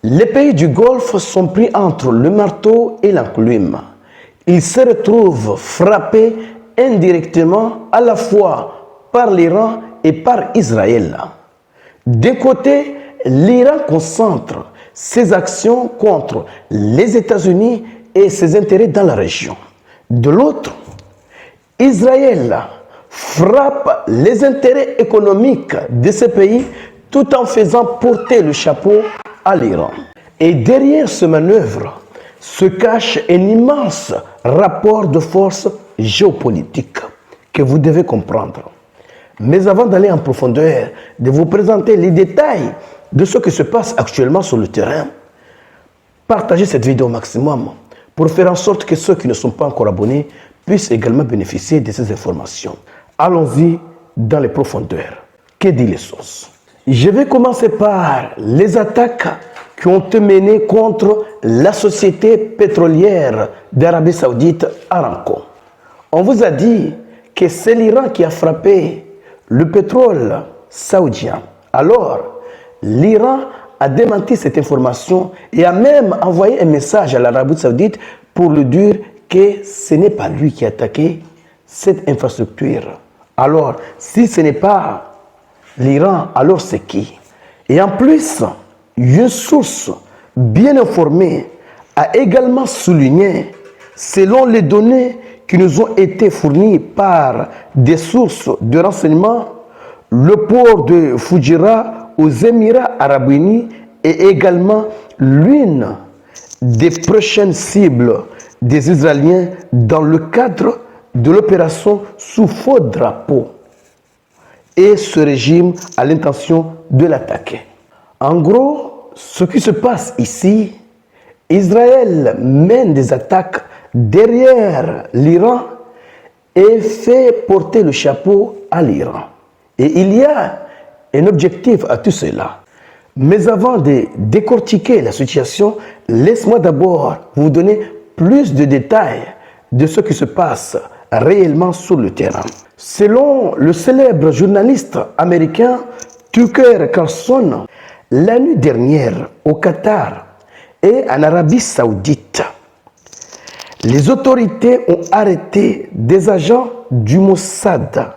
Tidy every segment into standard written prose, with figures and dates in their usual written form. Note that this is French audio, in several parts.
Les pays du Golfe sont pris entre le marteau et l'enclume. Ils se retrouvent frappés indirectement à la fois par l'Iran et par Israël. D'un côté, l'Iran concentre ses actions contre les États-Unis et ses intérêts dans la région. De l'autre, Israël frappe les intérêts économiques de ce pays tout en faisant porter le chapeau à l'Iran. Et derrière ce manœuvre se cache un immense rapport de force géopolitique que vous devez comprendre. Mais avant d'aller en profondeur, de vous présenter les détails de ce qui se passe actuellement sur le terrain, partagez cette vidéo au maximum pour faire en sorte que ceux qui ne sont pas encore abonnés puissent également bénéficier de ces informations. Allons-y dans les profondeurs. Que dit les sources? Je vais commencer par les attaques qui ont été menées contre la société pétrolière d'Arabie Saoudite, Aramco. On vous a dit que c'est l'Iran qui a frappé le pétrole saoudien. Alors, l'Iran a démenti cette information et a même envoyé un message à l'Arabie Saoudite pour lui dire que ce n'est pas lui qui a attaqué cette infrastructure. Alors, si ce n'est pas l'Iran, alors c'est qui? Et en plus, une source bien informée a également souligné, selon les données qui nous ont été fournies par des sources de renseignement, le port de Fujairah aux Émirats arabes unis est également l'une des prochaines cibles des Israéliens dans le cadre de l'opération sous faux drapeau. Et ce régime a l'intention de l'attaquer. En gros, ce qui se passe ici, Israël mène des attaques derrière l'Iran et fait porter le chapeau à l'Iran. Et il y a un objectif à tout cela. Mais avant de décortiquer la situation, laisse-moi d'abord vous donner plus de détails de ce qui se passe réellement sur le terrain. Selon le célèbre journaliste américain Tucker Carlson, la nuit dernière au Qatar et en Arabie Saoudite, les autorités ont arrêté des agents du Mossad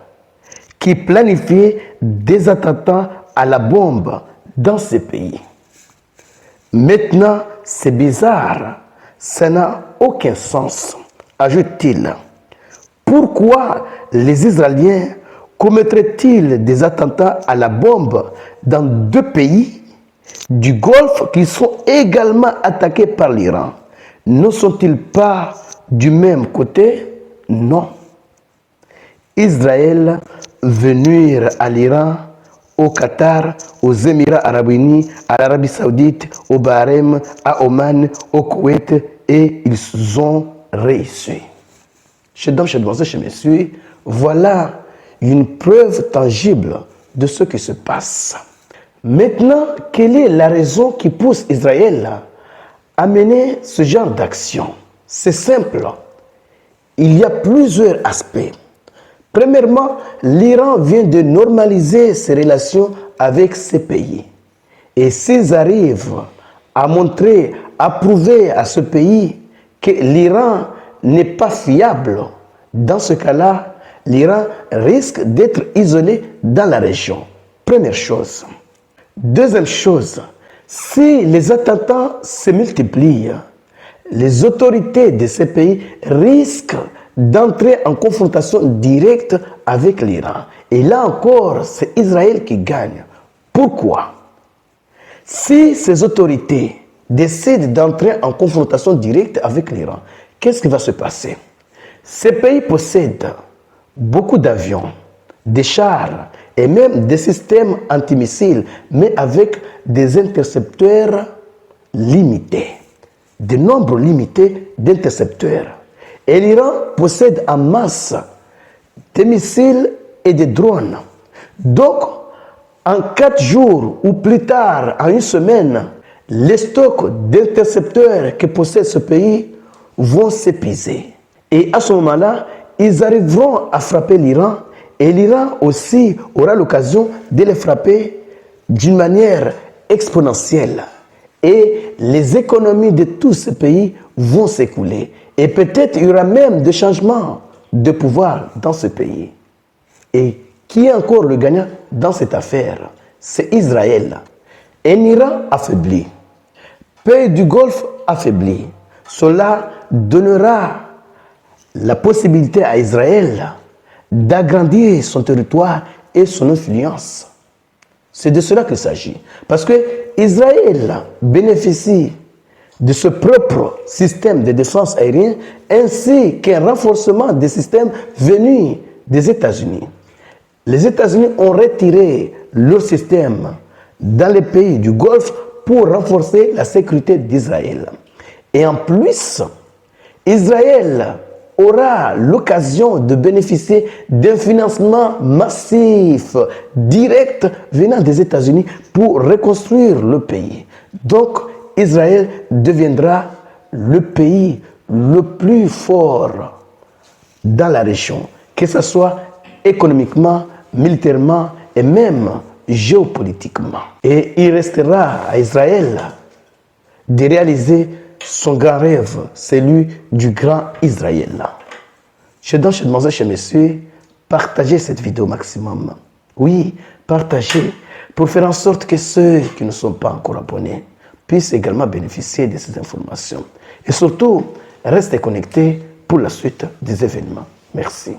qui planifiaient des attentats à la bombe dans ces pays. Maintenant, c'est bizarre, ça n'a aucun sens, ajoute-t-il. Pourquoi les Israéliens commettraient-ils des attentats à la bombe dans deux pays du Golfe qui sont également attaqués par l'Iran? Ne sont-ils pas du même côté? Non. Israël veut nuire à l'Iran, au Qatar, aux Émirats arabes unis, à l'Arabie saoudite, au Bahreïn, à Oman, au Koweït, et ils ont réussi. Chez messieurs, voilà une preuve tangible de ce qui se passe. Maintenant, quelle est la raison qui pousse Israël à mener ce genre d'action? C'est simple. Il y a plusieurs aspects. Premièrement, l'Iran vient de normaliser ses relations avec ces pays. Et s'ils arrivent à montrer, à prouver à ce pays que l'Iran n'est pas fiable, dans ce cas-là, l'Iran risque d'être isolé dans la région. Première chose. Deuxième chose, si les attentats se multiplient, les autorités de ces pays risquent d'entrer en confrontation directe avec l'Iran. Et là encore, c'est Israël qui gagne. Pourquoi? Si ces autorités décident d'entrer en confrontation directe avec l'Iran, qu'est-ce qui va se passer? Ces pays possèdent beaucoup d'avions, des chars et même des systèmes antimissiles, mais avec des intercepteurs limités, des nombres limités d'intercepteurs. Et l'Iran possède en masse des missiles et des drones. Donc, en 4 jours ou plus tard, en une semaine, les stocks d'intercepteurs que possède ce pays vont s'épuiser. Et à ce moment-là, ils arriveront à frapper l'Iran et l'Iran aussi aura l'occasion de les frapper d'une manière exponentielle. et les économies de tous ces pays vont s'écouler. Et peut-être il y aura même des changements de pouvoir dans ce pays. Et qui est encore le gagnant dans cette affaire? C'est Israël. Un Iran affaibli, pays du Golfe affaibli. Cela donnera la possibilité à Israël d'agrandir son territoire et son influence. C'est de cela qu'il s'agit. Parce que Israël bénéficie de ce propre système de défense aérienne ainsi qu'un renforcement des systèmes venus des États-Unis. Les États-Unis ont retiré leur système dans les pays du Golfe pour renforcer la sécurité d'Israël. Et en plus, Israël aura l'occasion de bénéficier d'un financement massif, direct, venant des États-Unis pour reconstruire le pays. Donc, Israël deviendra le pays le plus fort dans la région, que ce soit économiquement, militairement et même géopolitiquement. Et il restera à Israël de réaliser son grand rêve, celui du grand Israël. Chers mademoiselles, chers messieurs, partagez cette vidéo au maximum. Oui, partagez pour faire en sorte que ceux qui ne sont pas encore abonnés puissent également bénéficier de ces informations. Et surtout, restez connectés pour la suite des événements. Merci.